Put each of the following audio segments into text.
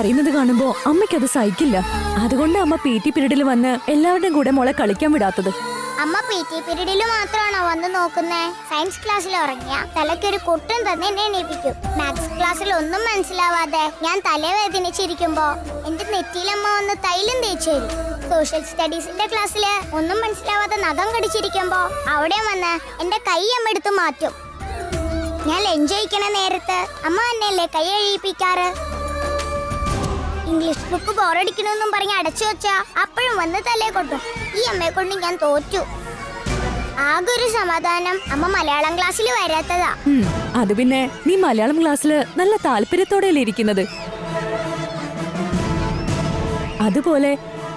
കരയുന്നത് കാണുമ്പോ അമ്മയ്ക്കത് സഹിക്കില്ല. അതുകൊണ്ട് അമ്മ PT പീരീഡിൽ വന്ന് എല്ലാവരുടെയും കൂടെ മോളെ കളിക്കാൻ വിടാത്തത്. അമ്മ PT പീരീഡിൽ മാത്രമാണോ വന്ന് നോക്കുന്നേ? സയൻസ് ക്ലാസ്സിൽ ഉറങ്ങിയ തലയ്ക്കൊരു കൊട്ടും തന്നെ എന്നെ എണീപ്പിക്കും. മാത്സ് ക്ലാസ്സിൽ ഒന്നും മനസ്സിലാവാതെ ഞാൻ തലവേദനിച്ചിരിക്കുമ്പോ എന്റെ നെറ്റിയിലമ്മ വന്ന് തൈലം തേച്ചു തരും. സോഷ്യൽ സ്റ്റഡീസിന്റെ ക്ലാസ്സില് ഒന്നും മനസ്സിലാവാതെ നഖം കടിച്ചിരിക്കുമ്പോ അവിടെ വന്ന് എന്റെ കൈ അമ്മ എടുത്ത് മാറ്റും. ഞാൻ ലഞ്ച് കഴിക്കണ നേരത്ത് അമ്മ തന്നെയല്ലേ കൈ കഴിപ്പിക്കാറ്. ഇംഗ്ലീഷ് ബുക്ക് ബോറടിക്കണമെന്നും പറഞ്ഞ് അടച്ചു വെച്ചാ അപ്പോഴും വന്ന് തലേ കൊട്ടും. ഈ അമ്മയെ കൊണ്ട് ഞാൻ തോറ്റു. ആകെ ഒരു സമാധാനം അമ്മ മലയാളം ക്ലാസ്സിൽ വരാത്തതാ. അത് പിന്നെ നീ മലയാളം ക്ലാസ്സിൽ നല്ല താല്പര്യത്തോടെയല്ലേ ഇരിക്കുന്നത്. അതുപോലെ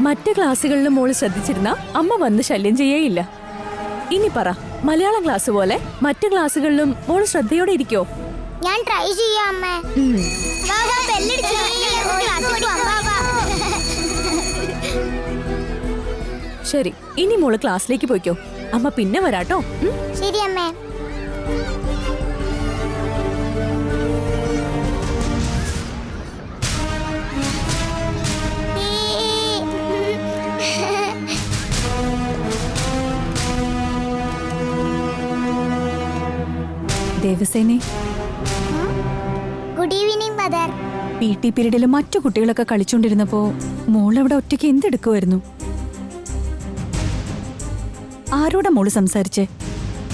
മറ്റ് ക്ലാസ്സുകളിലും മോള് ശ്രദ്ധിച്ചിരുന്ന അമ്മ വന്ന് ശല്യം ചെയ്യേയില്ല. ഇനി പറ, മലയാളം ക്ലാസ് പോലെ മറ്റ് ക്ലാസ്സുകളിലും മോള് ശ്രദ്ധയോടെ ഇരിക്കോ? ഞാൻ ട്രൈ ചെയ്യാം അമ്മേ. ശരി, ഇനി മോള് ക്ലാസ്സിലേക്ക് പോയിക്കോ. അമ്മ പിന്നെ വരാട്ടോ. ശരി അമ്മേ. ദേവസേനെ, ഗുഡ് ഈവനിങ് മദർ. PT പീരീഡിൽ മറ്റു കുട്ടികളൊക്കെ കളിച്ചോണ്ടിരുന്നപ്പോ മോളവിടെ ഒറ്റയ്ക്ക് എന്തെടുക്കുമായിരുന്നു? ആരോടാ മോള് സംസാരിച്ചേ?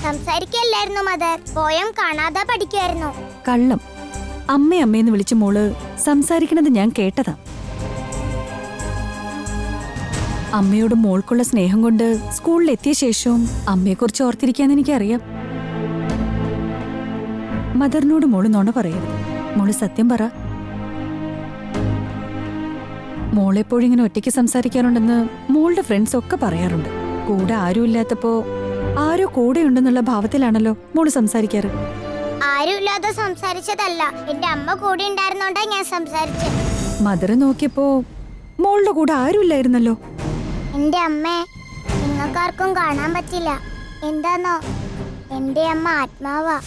സംസാരിക്കല്ലായിരുന്നു മദർ, പോയം കാണാതെ പഠിക്കുമായിരുന്നു. കള്ളം. അമ്മയെന്ന് വിളിച്ച് മോള് സംസാരിക്കണത് ഞാൻ കേട്ടതാ. അമ്മയോട് മോൾക്കുള്ള സ്നേഹം കൊണ്ട് സ്കൂളിലെത്തിയ ശേഷവും അമ്മയെക്കുറിച്ച് ഓർത്തിരിക്കാന്ന് എനിക്കറിയാം. മദറിനോട് മോള് നുണ പറയരുത്. മോള് സത്യം പറ. മോളെപ്പോഴും ഇങ്ങനെ ഒറ്റയ്ക്ക് സംസാരിക്കാറുണ്ടെന്ന് മോളുടെ ഫ്രണ്ട്സ് ഒക്കെ പറയാറുണ്ട്. കൂടെ ആരും ഇല്ലാത്തപ്പോ ആരോ കൂടെ ഉണ്ടെന്നുള്ള ഭാവത്തിലാണല്ലോ മോള് സംസാരിക്കാറ്. ആരുമില്ലാതെ സംസാരിച്ചതല്ല, എന്റെ അമ്മ കൂടെ ഉണ്ടായിരുന്നോണ്ടാ ഞാൻ സംസാരിച്ചത്. മദർ നോക്കിയപ്പോ മോളുടെ കൂടെ ആരും ഇല്ലായിരുന്നല്ലോ. എന്റെ അമ്മേ നിങ്ങൾക്കാർക്കും കാണാൻ പറ്റില്ല. എന്താന്നോ, എന്റെ അമ്മ ആത്മാവാ.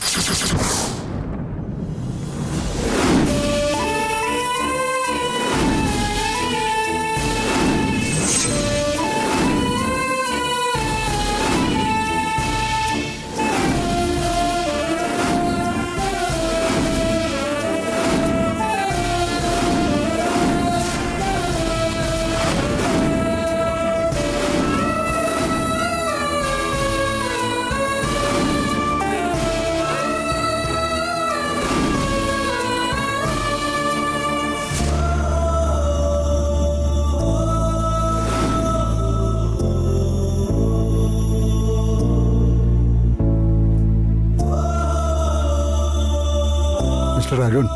അരുൺ,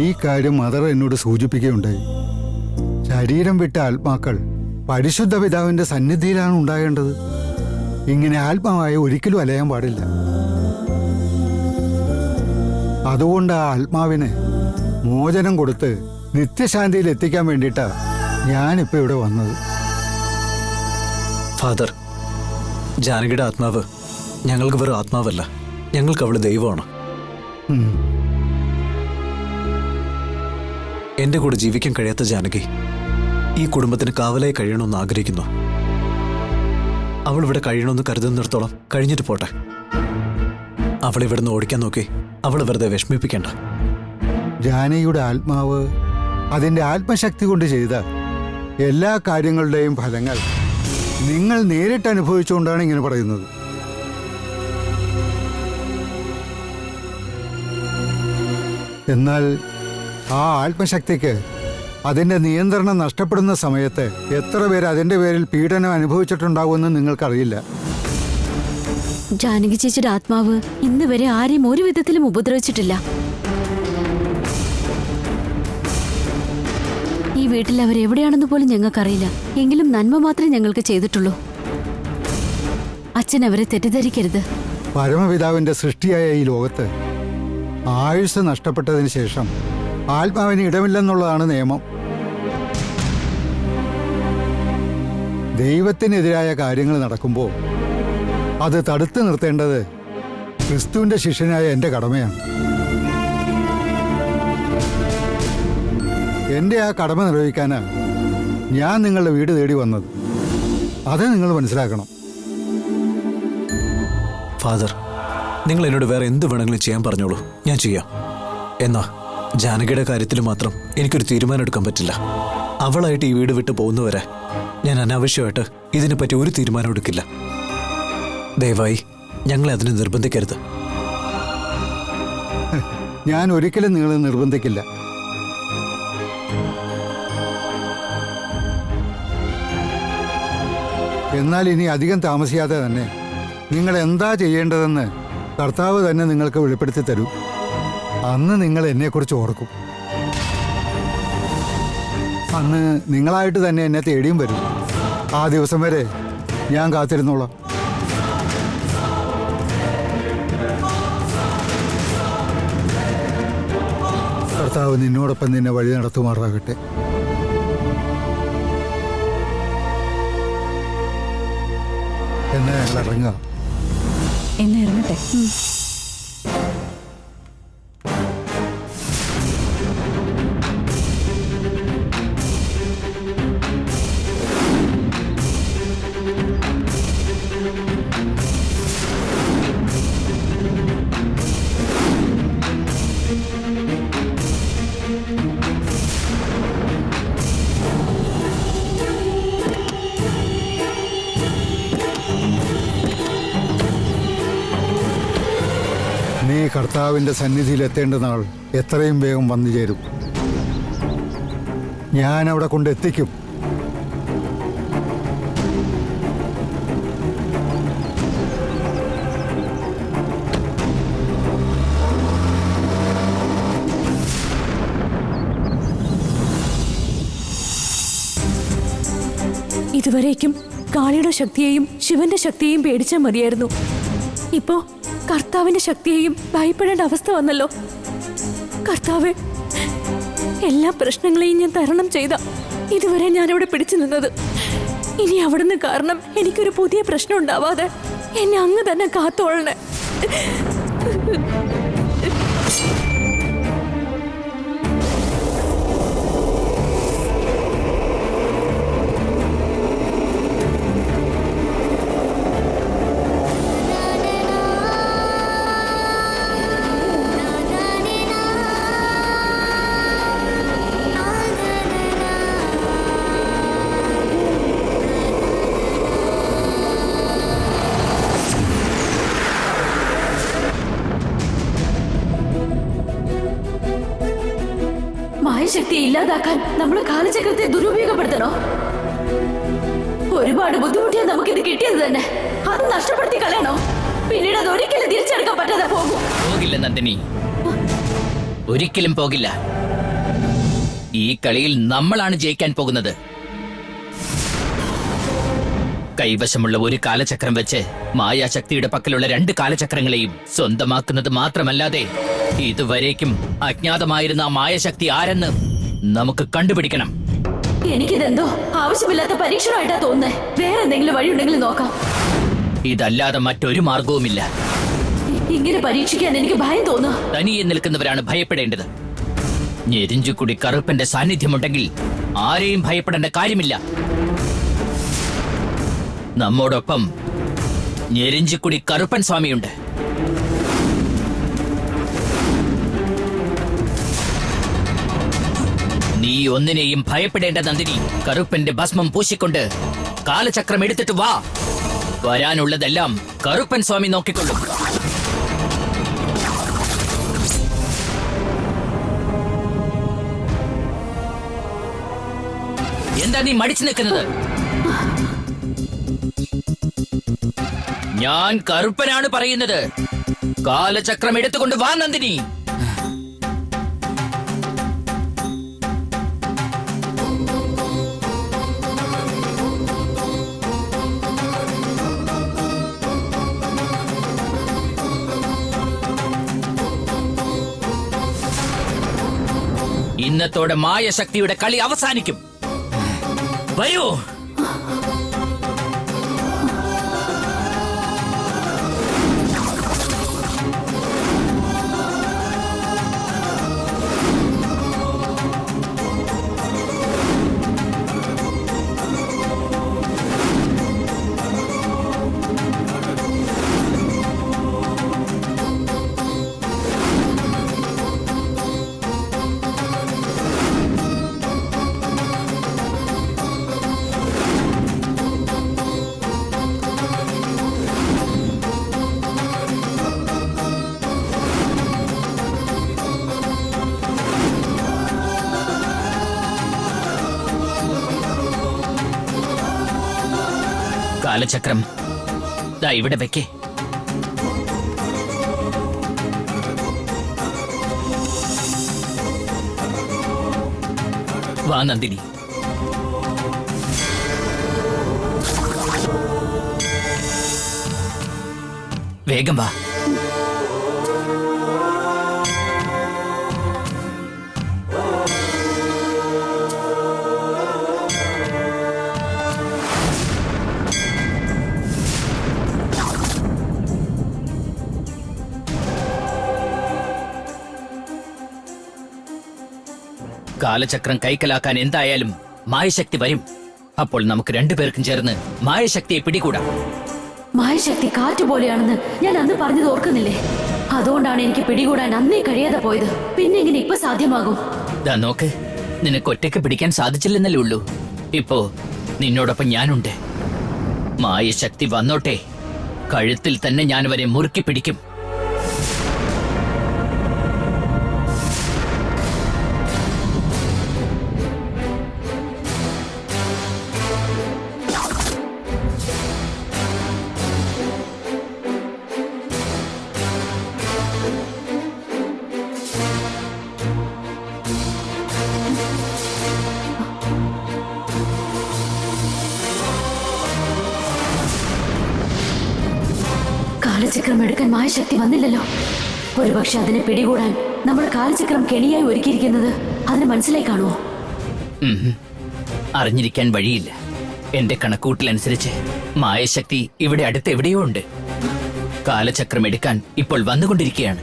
ഈ കാര്യം മദർ എന്നോട് സൂചിപ്പിക്കുകയുണ്ടായി. ശരീരം വിട്ട ആത്മാക്കൾ പരിശുദ്ധ പിതാവിന്റെ സന്നിധിയിലാണ് ഉണ്ടാകേണ്ടത്. ഇങ്ങനെ ആത്മാവായ ഒരിക്കലും അലയാൻ പാടില്ല. അതുകൊണ്ട് ആ ആത്മാവിന് മോചനം കൊടുത്ത് നിത്യശാന്തിയിൽ എത്തിക്കാൻ വേണ്ടിയിട്ടാ ഞാനിപ്പോ ഇവിടെ വന്നത്. ഫാദർ, ജാനകിയുടെ ആത്മാവ് ഞങ്ങൾക്ക് വെറും ആത്മാവല്ല, ഞങ്ങൾക്ക് അവള് ദൈവമാണ്. എന്റെ കൂടെ ജീവിക്കാൻ കഴിയാത്ത ജാനകി ഈ കുടുംബത്തിന് കാവലായി കഴിയണമെന്ന് ആഗ്രഹിക്കുന്നു. അവൾ ഇവിടെ കഴിയണമെന്ന് കരുതുന്നിടത്തോളം കഴിഞ്ഞിട്ട് പോട്ടെ. അവളെ ഇവിടുന്ന് ഓടിക്കാൻ നോക്കി അവളെ വെറുതെ വിഷമിപ്പിക്കേണ്ട. ജാനകിയുടെ ആത്മാവ് അതിന്റെ ആത്മശക്തി കൊണ്ട് ചെയ്ത എല്ലാ കാര്യങ്ങളുടെയും ഫലങ്ങൾ നിങ്ങൾ നേരിട്ട് അനുഭവിച്ചുകൊണ്ടാണ് ഇങ്ങനെ പറയുന്നത്. എന്നാൽ ആ ആത്മശക്തിക്ക് അതിന്റെ നിയന്ത്രണം നഷ്ടപ്പെടുന്ന സമയത്ത് എത്ര പേര് അതിന്റെ പേരിൽ പീഡനം അനുഭവിച്ചിട്ടുണ്ടാവുമെന്ന് നിങ്ങൾക്കറിയില്ല. ജാനകി ചേച്ചിയുടെ ആത്മാവ് ഇന്ന് വരെ ആരെയും ഒരു വിധത്തിലും ഉപദ്രവിച്ചിട്ടില്ല. ഈ വീട്ടിൽ അവരെവിടെയാണെന്ന് പോലും ഞങ്ങൾക്കറിയില്ല. എങ്കിലും നന്മ മാത്രമേ ഞങ്ങൾക്ക് ചെയ്തിട്ടുള്ളൂ. അച്ഛൻ അവരെ തെറ്റിദ്ധരിക്കരുത്. പരമപിതാവിന്റെ സൃഷ്ടിയായ ഈ ലോകത്ത് ആയുസ് നഷ്ടപ്പെട്ടതിന് ശേഷം ആത്മാവിന് ഇടമില്ലെന്നുള്ളതാണ് നിയമം. ദൈവത്തിനെതിരായ കാര്യങ്ങൾ നടക്കുമ്പോൾ അത് തടുത്തു നിർത്തേണ്ടത് ക്രിസ്തുവിന്റെ ശിഷ്യനായ എൻ്റെ കടമയാണ്. എൻ്റെ ആ കടമ നിർവഹിക്കാനാ ഞാൻ നിങ്ങളുടെ വീട് തേടി വന്നത്. അത് നിങ്ങൾ മനസ്സിലാക്കണം. ഫാദർ, നിങ്ങൾ എന്നോട് വേറെ എന്ത് വേണമെങ്കിലും ചെയ്യാൻ പറഞ്ഞോളൂ, ഞാൻ ചെയ്യാം. എന്നാ ജാനകിയുടെ കാര്യത്തിൽ മാത്രം എനിക്കൊരു തീരുമാനം എടുക്കാൻ പറ്റില്ല. അവളായിട്ട് ഈ വീട് വിട്ട് പോകുന്നവരെ ഞാൻ അനാവശ്യമായിട്ട് ഇതിനെപ്പറ്റി ഒരു തീരുമാനം എടുക്കില്ല. ദയവായി ഞങ്ങളെ അതിന് നിർബന്ധിക്കരുത്. ഞാൻ ഒരിക്കലും നിങ്ങളെ നിർബന്ധിക്കില്ല. എന്നാൽ ഇനി അധികം താമസിയാതെ തന്നെ നിങ്ങൾ എന്താ ചെയ്യേണ്ടതെന്ന് കർത്താവ് തന്നെ നിങ്ങൾക്ക് വെളിപ്പെടുത്തി തരൂ. അന്ന് നിങ്ങൾ എന്നെക്കുറിച്ച് ഓർക്കും. അന്ന് നിങ്ങളായിട്ട് തന്നെ എന്നെ തേടിയും വരും. ആ ദിവസം വരെ ഞാൻ കാത്തിരുന്നോളാം. കർത്താവ് നിന്നോടൊപ്പം നിന്നെ വഴി നടത്തുമാറാകട്ടെ. എന്നാ ഞങ്ങൾ ഇറങ്ങുക. എന്ന് ഇറങ്ങട്ടെ. നീ കർത്താവിൻ്റെ സന്നിധിയിൽ എത്തേണ്ട നാൾ എത്രയും വേഗം വന്നു ചേരും. ഞാൻ അവിടെ കൊണ്ടെത്തിക്കും. ഇതുവരേക്കും കാളിയുടെ ശക്തിയെയും ശിവന്റെ ശക്തിയെയും പേടിച്ചാൽ മതിയായിരുന്നു. ഇപ്പോ കർത്താവിന്റെ ശക്തിയെയും ഭയപ്പെടേണ്ട അവസ്ഥ വന്നല്ലോ. കർത്താവെ, എല്ലാ പ്രശ്നങ്ങളെയും ഞാൻ തരണം ചെയ്ത ഇതുവരെ ഞാനിവിടെ പിടിച്ചു നിന്നത്. ഇനി അവിടുന്ന് കാരണം എനിക്കൊരു പുതിയ പ്രശ്നം ഉണ്ടാവാതെ എന്നെ അങ്ങ് തന്നെ കാത്തോളണേ. മായശക്തിയെ ഇല്ലാതാക്കാൻ നമ്മുടെ കാലചക്രത്തെ ദുരുപയോഗപ്പെടുത്തണോ? ഒരുപാട് ബുദ്ധിമുട്ടിയാൽ നമുക്കിത് കിട്ടിയത് തന്നെ. അത് നഷ്ടപ്പെടുത്തി കളയണോ? പിന്നീട് അത് ഒരിക്കലും തിരിച്ചെടുക്കാൻ പറ്റാതെ പോകും. പോകില്ല നന്ദിനി, ഒരിക്കലും പോകില്ല. ഈ കളിയിൽ നമ്മളാണ് ജയിക്കാൻ പോകുന്നത്. കൈവശമുള്ള ഒരു കാലചക്രം വെച്ച് മായാശക്തിയുടെ പക്കലുള്ള 2 കാലചക്രങ്ങളെയും സ്വന്തമാക്കുന്നത് മാത്രമല്ലാതെ ഇതുവരേക്കും അജ്ഞാതമായിരുന്ന ആ മായാശക്തി ആരെന്ന് നമുക്ക് കണ്ടുപിടിക്കണം. എനിക്കിതെന്തോ ആവശ്യമില്ലാത്ത പരീക്ഷണമായിട്ടാ തോന്നുന്നേ. വേറെ എന്തെങ്കിലും വഴിയുണ്ടെങ്കിൽ നോക്കാം. ഇതല്ലാതെ മറ്റൊരു മാർഗവുമില്ല. ഇങ്ങനെ പരീക്ഷിക്കാൻ എനിക്ക് ഭയം തോന്നുക. തനിയെ നിൽക്കുന്നവരാണ് ഭയപ്പെടേണ്ടത്. ഞെരിഞ്ചുകുടി കറുപ്പന്റെ സാന്നിധ്യമുണ്ടെങ്കിൽ ആരെയും ഭയപ്പെടേണ്ട കാര്യമില്ല. നമ്മോടൊപ്പം ഞെരിഞ്ചുകുടി കറുപ്പൻ സ്വാമിയുണ്ട്. നീ ഒന്നിനെയും ഭയപ്പെടേണ്ട നന്ദിനി. കറുപ്പന്റെ ഭസ്മം പൂശിക്കൊണ്ട് കാലചക്രം എടുത്തിട്ട് വാ. വരാനുള്ളതെല്ലാം കറുപ്പൻ സ്വാമി നോക്കിക്കൊള്ളും. എന്താ നീ മടിച്ചു നിൽക്കുന്നത്? ഞാൻ കറുപ്പനാണ് പറയുന്നത്. കാലചക്രം എടുത്തുകൊണ്ട് വാ നന്ദിനി. ഇന്നത്തോടെ മായശക്തിയുടെ കളി അവസാനിക്കും. വരൂ. കാലചക്രം ദാ ഇവിടെ വെക്കേ. വാ നന്ദിനി. വേഗം വാ. കാലചക്രം കൈക്കലാക്കാൻ എന്തായാലും മായശക്തി വരും. അപ്പോൾ നമുക്ക് രണ്ടുപേർക്കും ചേർന്ന് മായശക്തിയെ പിടികൂടാം. മായശക്തി കാറ്റുപോലെയാണെന്ന് ഞാൻ അന്ന് പറഞ്ഞത് ഓർക്കുന്നില്ലേ? അതുകൊണ്ടാണ് എനിക്ക് പിടികൂടാൻ അന്നേ കഴിയാതെ പോയത്. പിന്നെ എങ്ങനെ ഇപ്പൊ സാധ്യമാകും? ദാ നോക്ക്, നിനക്ക് ഒറ്റയ്ക്ക് പിടിക്കാൻ സാധിച്ചില്ലെന്നല്ലേ ഉള്ളൂ. ഇപ്പോ നിന്നോടൊപ്പം ഞാനുണ്ട്. മായശക്തി വന്നോട്ടെ, കഴുത്തിൽ തന്നെ ഞാൻ വരെ മുറുക്കി പിടിക്കും. കാലചക്രം എടുക്കാൻ മായശക്തി വന്നില്ലല്ലോ. ഒരുപക്ഷെ അതിനെ പിടികൂടാൻ നമ്മൾ കാലചക്രം കെണിയായി ഒരുക്കിയിരിക്കുന്നത് അതിന് മനസ്സിലായി കാണുമോ? അറിഞ്ഞിരിക്കാൻ വഴിയില്ല. എന്റെ കണക്കൂട്ടലനുസരിച്ച് മായശക്തി ഇവിടെ അടുത്ത് എവിടെയോ ഉണ്ട്. കാലചക്രം എടുക്കാൻ ഇപ്പോൾ വന്നുകൊണ്ടിരിക്കുകയാണ്.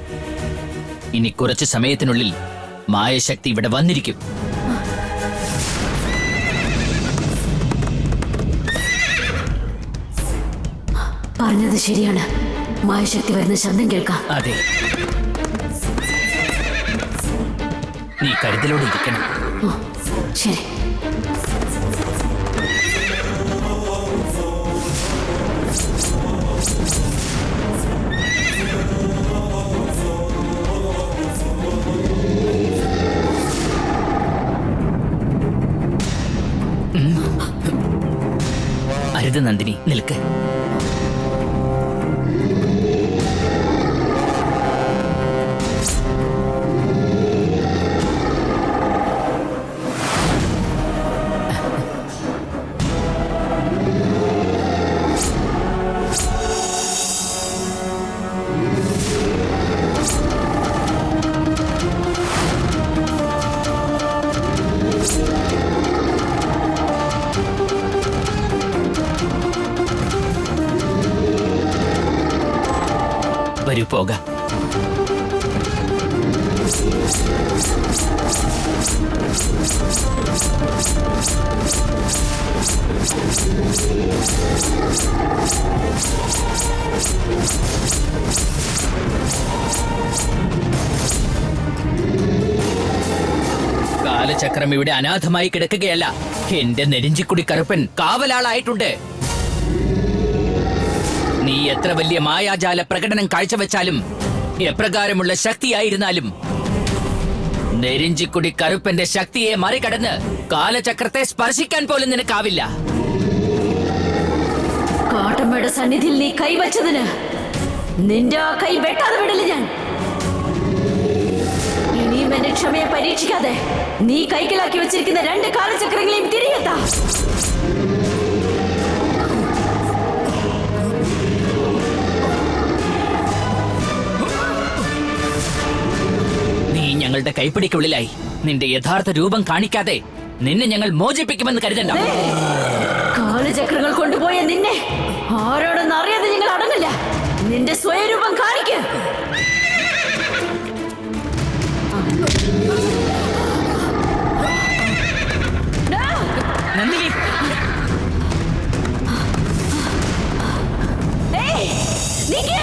ഇനി കുറച്ചു സമയത്തിനുള്ളിൽ മായശക്തി ഇവിടെ വന്നിരിക്കും. പറഞ്ഞത് ശരിയാണ്. മായശക്തി വരുന്ന ശബ്ദം കേൾക്കാം. അതെ, നീ കരുതലോടെ ഇരിക്കണം. ശരി. അരുത് നന്ദിനി, നിൽക്ക്. വരൂ, പോകാം. കാലചക്രം ഇവിടെ അനാഥമായി കിടക്കുകയല്ല. എന്റെ നെരിഞ്ചിക്കുടി കറുപ്പൻ കാവലാളായിട്ടുണ്ട്. നീ എത്ര വലിയ മായാജാല പ്രകടനം കാഴ്ചവെച്ചാലും, എപ്രകാരമുള്ള ശക്തിയായിരുന്നാലും, നെരിഞ്ചിക്കുടി കറുപ്പന്റെ ശക്തിയെ മറികടന്ന് കാലചക്രത്തെ സ്പർശിക്കാൻ പോലും നിനക്കാവില്ല. കാട്ടമ്മയുടെ സന്നിധിയിൽ നീ കൈവച്ചതിന് നിന്റെ ആ കൈ വെട്ടാതെ വിടില്ല ഞാൻ. ഇനിയും എന്റെ ക്ഷമയെ പരീക്ഷിക്കാതെ നീ കൈക്കലാക്കി വെച്ചിരിക്കുന്ന 2 കാലചക്രങ്ങളെയും തിരികെത്താ. നീ ഞങ്ങളുടെ കൈപ്പിടിക്കുള്ളിലായി. നിന്റെ യഥാർത്ഥ രൂപം കാണിക്കാതെ നിന്നെ ഞങ്ങൾ മോചിപ്പിക്കുമെന്ന് കരുതണ്ട. കാലചക്രങ്ങൾ കൊണ്ടുപോയ നിന്നെ ആരോടൊന്നും അറിയാതെ ഞങ്ങൾ അടങ്ങില്ല. നിന്റെ സ്വയരൂപം കാണിക്ക്. നന്ദിനി, നിക്ക്.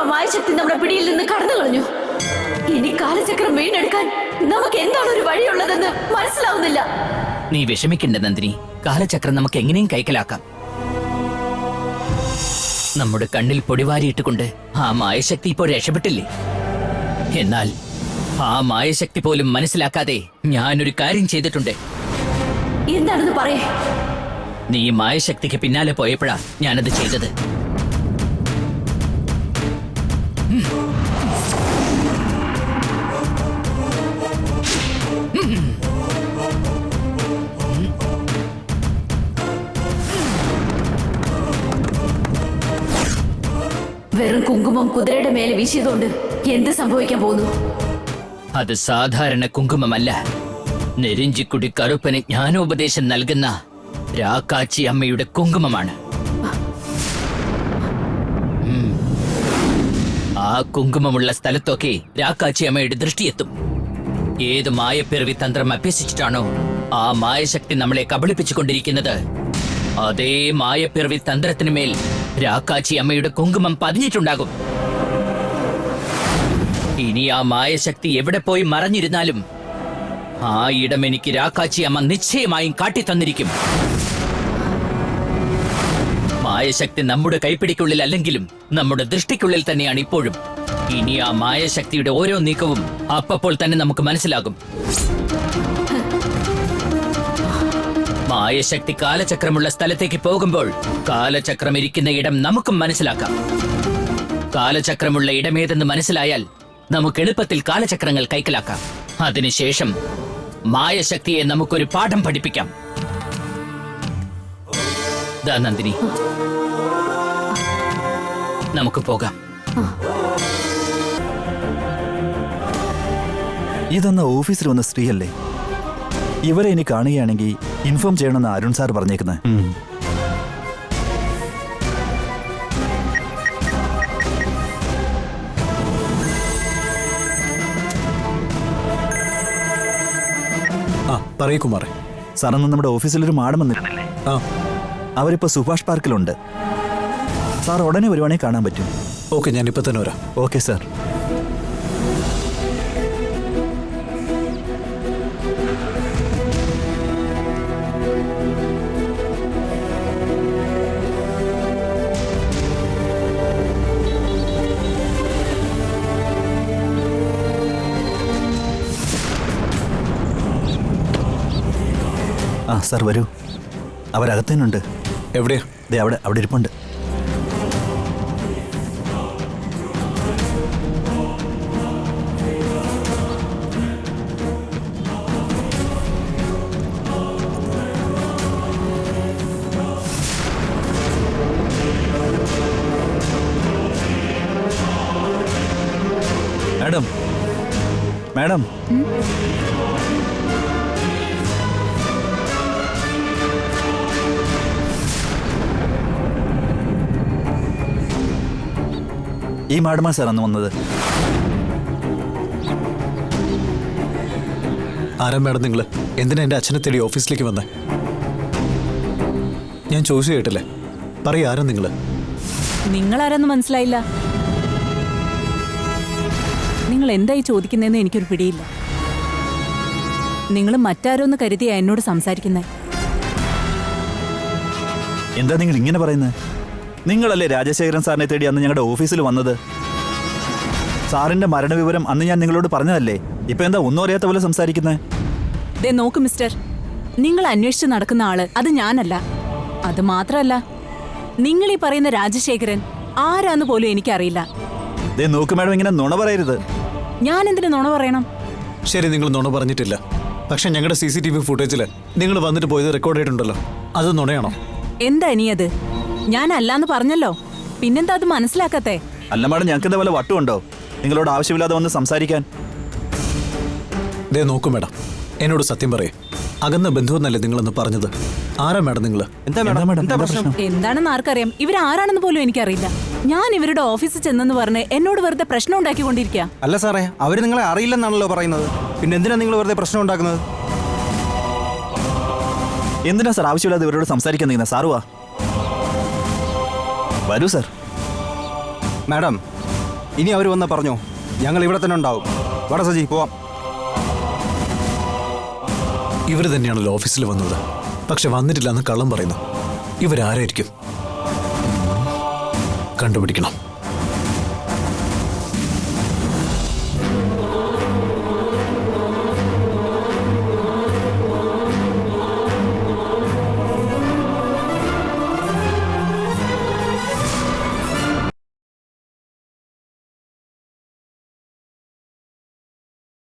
ആ മായശക്തി നമ്മുടെ പിടിയിൽ നിന്ന് കടന്നു കളഞ്ഞു. ഇനി കാലചക്രം വീണ്ടെടുക്കാൻ നമുക്ക് എന്താണ് ഒരു വഴിയുള്ളതെന്ന് മനസ്സിലാവുന്നില്ല. നീ വിഷമിക്കണ്ട നന്ദിനി, കാലചക്രം നമുക്ക് എങ്ങനെയും കൈക്കലാക്കാം. നമ്മുടെ കണ്ണിൽ പൊടിവാരിയിട്ടുകൊണ്ട് ആ മായശക്തി ഇപ്പോൾ രക്ഷപ്പെട്ടില്ലേ? എന്നാൽ ആ മായശക്തി പോലും മനസ്സിലാക്കാതെ ഞാനൊരു കാര്യം ചെയ്തിട്ടുണ്ട്. എന്താണെന്ന് പറയേ. നീ മായശക്തിക്ക് പിന്നാലെ പോയപ്പോഴാ ഞാനത് ചെയ്തത്. വെറും കുങ്കുമം കുതിരയുടെ മേലെ വീശിയതുകൊണ്ട് എന്ത് സംഭവിക്കാൻ പോകുന്നു? അത് സാധാരണ കുങ്കുമമല്ല. നെരിഞ്ചിക്കുടി കറുപ്പന് ജ്ഞാനോപദേശം നൽകുന്ന രാക്കാച്ചി അമ്മയുടെ കുങ്കുമമാണ്. ആ കുങ്കുമമുള്ള സ്ഥലത്തൊക്കെ രാക്കാച്ചി അമ്മയുടെ ദൃഷ്ടിയെത്തും. ഏത് മായപ്പിറവി തന്ത്രം അഭ്യസിച്ചിട്ടാണോ ആ മായശക്തി നമ്മളെ കബളിപ്പിച്ചുകൊണ്ടിരിക്കുന്നത്, അതേ മായപ്പിറവി തന്ത്രത്തിന് മേൽ രാക്കാച്ചി അമ്മയുടെ കുങ്കുമം പതിഞ്ഞിട്ടുണ്ടാകും. ഇനി ആ മായശക്തി എവിടെ പോയി മറഞ്ഞിരുന്നാലും ആ ഇടം എനിക്ക് രാക്കാച്ചി അമ്മ നിശ്ചയമായും കാട്ടിത്തന്നിരിക്കും. മായശക്തി നമ്മുടെ കൈപ്പിടിക്കുള്ളിൽ അല്ലെങ്കിലും നമ്മുടെ ദൃഷ്ടിക്കുള്ളിൽ തന്നെയാണ് ഇപ്പോഴും. ഇനി ആ മായശക്തിയുടെ ഓരോ നീക്കവും അപ്പോൾ തന്നെ നമുക്ക് മനസ്സിലാകും. മായശക്തി കാലചക്രമുള്ള സ്ഥലത്തേക്ക് പോകുമ്പോൾ കാലചക്രം ഇരിക്കുന്ന ഇടം നമുക്കും മനസ്സിലാക്കാം. കാലചക്രമുള്ള ഇടമേതെന്ന് മനസ്സിലായാൽ നമുക്ക് എളുപ്പത്തിൽ കാലചക്രങ്ങൾ കൈക്കലാക്കാം. അതിനുശേഷം മായശക്തിയെ നമുക്കൊരു പാഠം പഠിപ്പിക്കാം. ദാ നന്ദിനി, നമുക്ക് പോകാം. ഇതെന്ന ഓഫീസിൽ വന്ന സ്ത്രീയല്ലേ? ഇവരെ ഇനി കാണുകയാണെങ്കിൽ ഇൻഫോം ചെയ്യണമെന്ന് അരുൺ സാർ പറഞ്ഞേക്കുന്നത്. ആ പറയൂ കുമാറെ. സാറന്ന് നമ്മുടെ ഓഫീസിലൊരു മാഡം വന്നിരുന്നില്ലേ? ആ, അവരിപ്പോ സുഭാഷ് പാർക്കിലുണ്ട്. സാർ ഉടനെ വരുവാണെങ്കിൽ കാണാൻ പറ്റും. ഓക്കെ, ഞാൻ ഇപ്പൊ തന്നെ വരാം. Okay sir. ആ സാർ വരൂ. അവരകത്തേനുണ്ട്. എവിടെയാ? ദേ അവിടെ ഇരിപ്പുണ്ട്. മാഡം, മാഡം, ഈ മാഡമാ സാർ അന്ന് വന്നത്. ആരാ മാഡം നിങ്ങൾ? എന്തിനാ എൻ്റെ അച്ഛനെ തേടി ഓഫീസിലേക്ക് വന്നേ? ഞാൻ ചോദിച്ചു കേട്ടില്ലേ? പറയൂ, ആരാ നിങ്ങൾ? നിങ്ങളാരെന്ന് മനസ്സിലായില്ല. നിങ്ങൾ എന്തായി ചോദിക്കുന്നതെന്ന് എനിക്കൊരു പിടിയില്ല. നിങ്ങൾ മറ്റാരോന്ന് കരുതിയാ എന്നോട് സംസാരിക്കുന്നേ. എന്താ നിങ്ങൾ ഇങ്ങനെ പറയുന്നത്? നിങ്ങളല്ലേ രാജശേഖരൻ സാറിനെ തേടി അന്ന് ഞങ്ങളുടെ ഓഫീസിൽ വന്നത്? സാറിന്റെ മരണവിവരം അന്ന് ഞാൻ നിങ്ങളോട് പറഞ്ഞതല്ലേ? ഇപ്പൊ എന്താ ഒന്നും അറിയാത്ത പോലെ സംസാരിക്കുന്നത്? ദേ നോക്ക് മിസ്റ്റർ, നിങ്ങൾ അന്വേഷിച്ച് നടക്കുന്ന ആള് അത് ഞാനല്ല. അത് മാത്രമല്ല, നിങ്ങൾ ഈ പറയുന്ന രാജശേഖരൻ ആരാന്ന് പോലും എനിക്കറിയില്ല. ദേ നോക്ക് മാഡം, ഇങ്ങനെ നുണ പറയരുത്. ഞാൻ എന്തിനു നുണ പറയണം? ശരി, നിങ്ങൾ നുണ പറഞ്ഞിട്ടില്ല. പക്ഷെ ഞങ്ങളുടെ CCTV ഫുട്ടേജിൽ നിങ്ങൾ വന്നിട്ട് പോയത് റെക്കോർഡ് ആയിട്ടുണ്ടല്ലോ. അത് നുണയാണോ? എന്താ ഇനി അത്? ഞാൻ അല്ലാന്ന് പറഞ്ഞല്ലോ, പിന്നെന്താ അത് മനസ്സിലാക്കത്തെ? അല്ല മാഡം, ഞങ്ങൾക്ക് എന്താ പോലെ വട്ടുണ്ടോ നിങ്ങളോട് ആവശ്യമില്ലാതെ വന്ന് സംസാരിക്കാൻ? ദേ നോക്കൂ മാഡം, എന്നോട് സത്യം പറയേ. അകന്ന ബന്ധുവെന്നല്ലേ നിങ്ങളെന്ന് പറഞ്ഞത്? ആരാ മാഡം നിങ്ങൾ? എന്താ പ്രശ്നം? എന്താണെന്ന് ആർക്കറിയാം? ഇവരാരാണെന്ന് പോലും എനിക്കറിയില്ല. ഞാൻ ഇവരുടെ ഓഫീസിൽ ചെന്നെന്ന് പറഞ്ഞ് എന്നോട് വെറുതെ പ്രശ്നം ഉണ്ടാക്കിക്കൊണ്ടിരിക്കുക. അല്ല സാറേ, അവര് നിങ്ങളെ അറിയില്ലെന്നാണല്ലോ പറയുന്നത്. പിന്നെ എന്തിനാ നിങ്ങൾ വെറുതെ പ്രശ്നം ഉണ്ടാക്കുന്നത്? എന്തിനാ സാർ ആവശ്യമില്ലാതെ ഇവരോട് സംസാരിക്കാൻ നിൽക്കുന്ന? സാറുവാ, വരൂ സാർ. മാഡം, ഇനി അവർ വന്ന് പറഞ്ഞോ, ഞങ്ങൾ ഇവിടെ തന്നെ ഉണ്ടാവും. വട സജി, പോവാം. ഇവർ തന്നെയാണല്ലോ ഓഫീസിൽ വന്നത്, പക്ഷെ വന്നിട്ടില്ല എന്ന് കള്ളം പറയുന്നു. ഇവരാരായിരിക്കും? കണ്ടുപിടിക്കണം.